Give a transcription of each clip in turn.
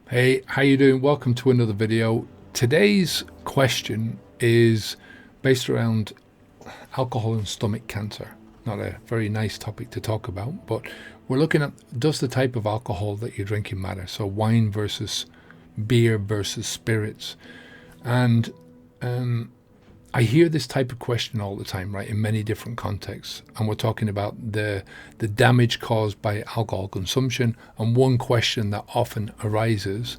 Hey, how you doing? Welcome to another video. Today's question is based around alcohol and stomach cancer. Not a very nice topic to talk about, but we're looking at, does the type of alcohol that you're drinking matter? So wine versus beer versus spirits. And I hear this type of question all the time, right, in many different contexts. And we're talking about the damage caused by alcohol consumption. And one question that often arises,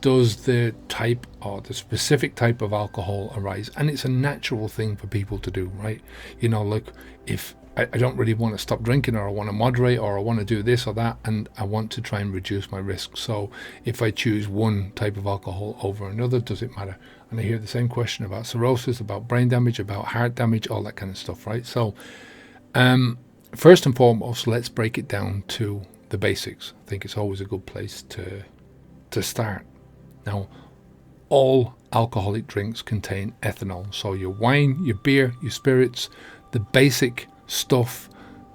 does the type or the specific type of alcohol arise? And it's a natural thing for people to do, right? Like if I don't really want to stop drinking, or I want to moderate, or I want to do this or that, and I want to try and reduce my risk. So if I choose one type of alcohol over another, does it matter? And I hear the same question about cirrhosis, about brain damage, about heart damage, all that kind of stuff, right? So first and foremost, let's break it down to the basics. I think it's always a good place to start. Now, all alcoholic drinks contain ethanol. So your wine, your beer, your spirits, the basic stuff,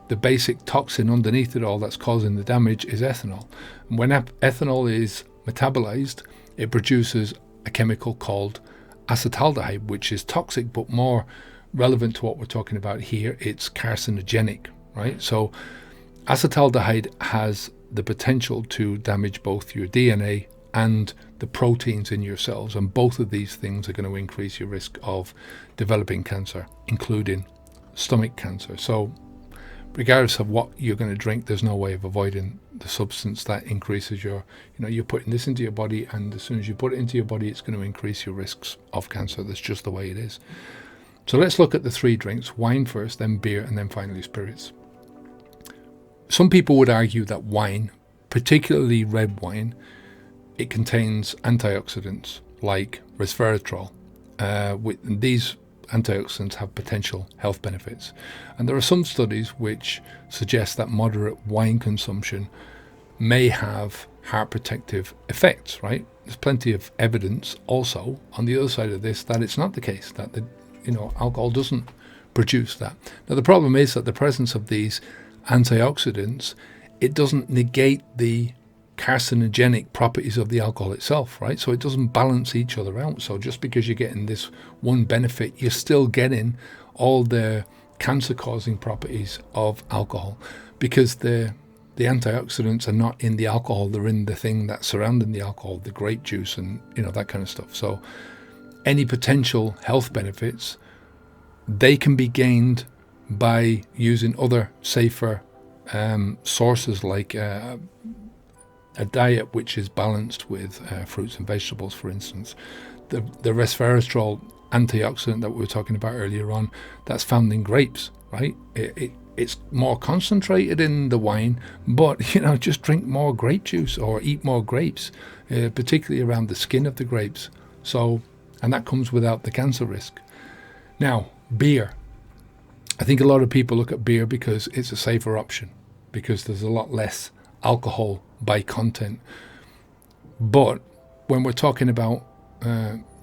the basic toxin underneath it all that's causing the damage is ethanol. And when ethanol is metabolized, it produces a chemical called acetaldehyde, which is toxic, but more relevant to what we're talking about here, it's carcinogenic, right? So acetaldehyde has the potential to damage both your DNA and the proteins in your cells, and both of these things are going to increase your risk of developing cancer, including stomach cancer. So regardless of what you're going to drink, there's no way of avoiding the substance that increases you're putting this into your body, and as soon as you put it into your body, it's going to increase your risks of cancer. That's just the way it is. So let's look at the three drinks: wine first, then beer, and then finally spirits. Some people would argue that wine, particularly red wine, it contains antioxidants like resveratrol. These antioxidants have potential health benefits. And there are some studies which suggest that moderate wine consumption may have heart protective effects, right? There's plenty of evidence also on the other side of this that it's not the case, that alcohol doesn't produce that. Now, the problem is that the presence of these antioxidants, it doesn't negate the carcinogenic properties of the alcohol itself, right? So it doesn't balance each other out. So just because you're getting this one benefit, you're still getting all the cancer-causing properties of alcohol, because the antioxidants are not in the alcohol, they're in the thing that's surrounding the alcohol, the grape juice and that kind of stuff. So any potential health benefits, they can be gained by using other safer sources, like a diet which is balanced with fruits and vegetables, for instance. The resveratrol antioxidant that we were talking about earlier on, that's found in grapes, right? It's more concentrated in the wine, but just drink more grape juice or eat more grapes, particularly around the skin of the grapes. So, and that comes without the cancer risk. Now, beer. I think a lot of people look at beer because it's a safer option, because there's a lot less alcohol by content. But when we're talking about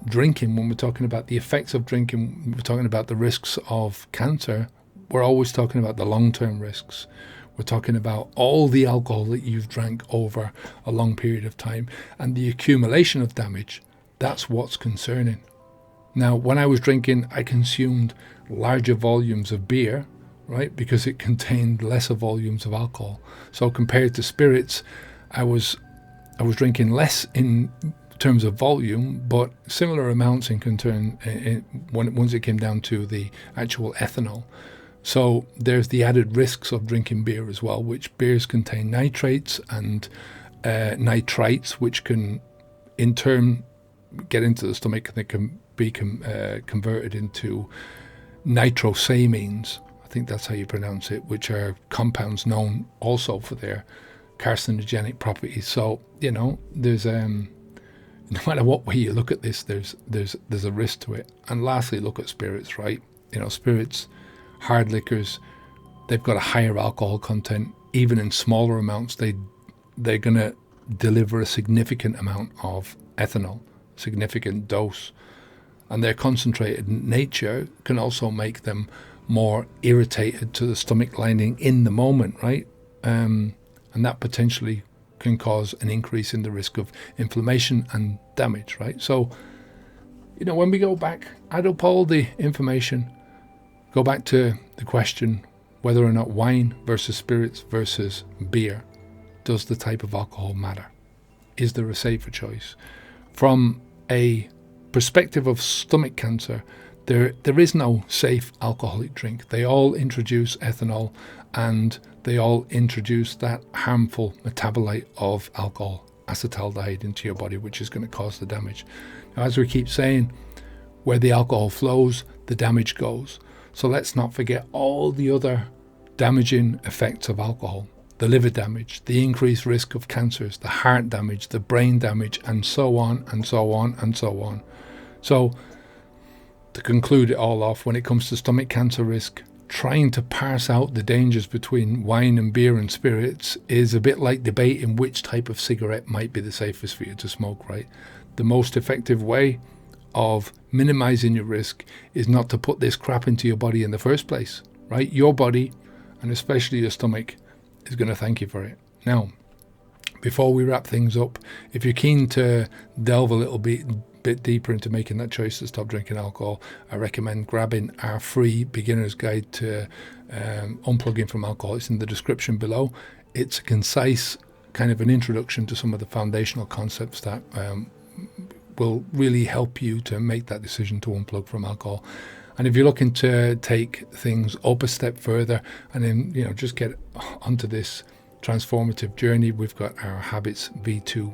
drinking, when we're talking about the effects of drinking, we're talking about the risks of cancer, we're always talking about the long-term risks. We're talking about all the alcohol that you've drank over a long period of time, and the accumulation of damage. That's what's concerning. Now, when I was drinking, I consumed larger volumes of beer, right, because it contained lesser volumes of alcohol. So compared to spirits, I was drinking less in terms of volume, but similar amounts once it came down to the actual ethanol. So there's the added risks of drinking beer as well, which beers contain nitrates and nitrites, which can in turn get into the stomach, and they can be converted into nitrosamines. I think that's how you pronounce it, which are compounds known also for their carcinogenic properties. So there's no matter what way you look at this, there's a risk to it. And lastly, look at spirits, right? Spirits, hard liquors, they've got a higher alcohol content. Even in smaller amounts, they're going to deliver a significant amount of ethanol, significant dose, and their concentrated nature can also make them more irritated to the stomach lining in the moment, right? And that potentially can cause an increase in the risk of inflammation and damage, right? So, when we go back, add up all the information, go back to the question whether or not wine versus spirits versus beer, does the type of alcohol matter? Is there a safer choice? From a perspective of stomach cancer, there is no safe alcoholic drink. They all introduce ethanol, and they all introduce that harmful metabolite of alcohol, acetaldehyde, into your body, which is going to cause the damage. Now, as we keep saying, where the alcohol flows, the damage goes. So let's not forget all the other damaging effects of alcohol: the liver damage, the increased risk of cancers, the heart damage, the brain damage, and so on and so on and so on. So to conclude it all off, when it comes to stomach cancer risk, trying to parse out the dangers between wine and beer and spirits is a bit like debating which type of cigarette might be the safest for you to smoke, right? The most effective way of minimizing your risk is not to put this crap into your body in the first place, right? Your body, and especially your stomach, is going to thank you for it. Now, before we wrap things up, if you're keen to delve a little bit deeper into making that choice to stop drinking alcohol, I recommend grabbing our free beginner's guide to unplugging from alcohol. It's in the description below. It's a concise kind of an introduction to some of the foundational concepts that will really help you to make that decision to unplug from alcohol. And if you're looking to take things up a step further and then, just get onto this transformative journey, we've got our Habits V2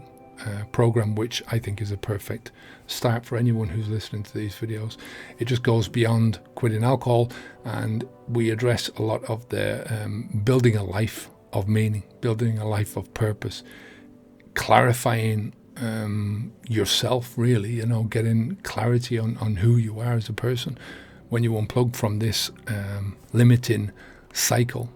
program, which I think is a perfect start for anyone who's listening to these videos. It just goes beyond quitting alcohol, and we address a lot of the building a life of meaning, building a life of purpose, clarifying yourself, really, getting clarity on who you are as a person when you unplug from this limiting cycle,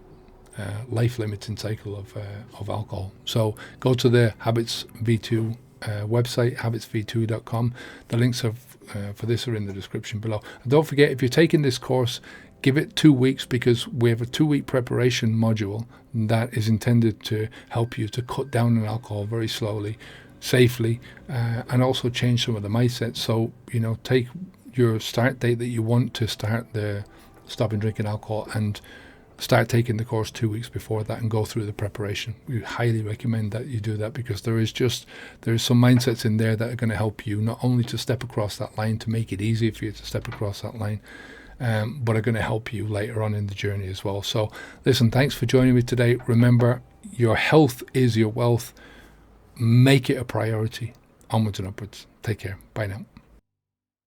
life-limiting cycle of alcohol. So go to the Habits V2 website, habitsv2.com. The links for this are in the description below. And don't forget, if you're taking this course, give it 2 weeks, because we have a 2-week preparation module that is intended to help you to cut down on alcohol very slowly, safely, and also change some of the mindsets. So, take your start date that you want to start the stopping drinking alcohol and start taking the course 2 weeks before that and go through the preparation. We highly recommend that you do that, because there is some mindsets in there that are going to help you not only to step across that line, to make it easier for you to step across that line, but are going to help you later on in the journey as well. So listen, thanks for joining me today. Remember, your health is your wealth. Make it a priority. Onwards and upwards. Take care. Bye now.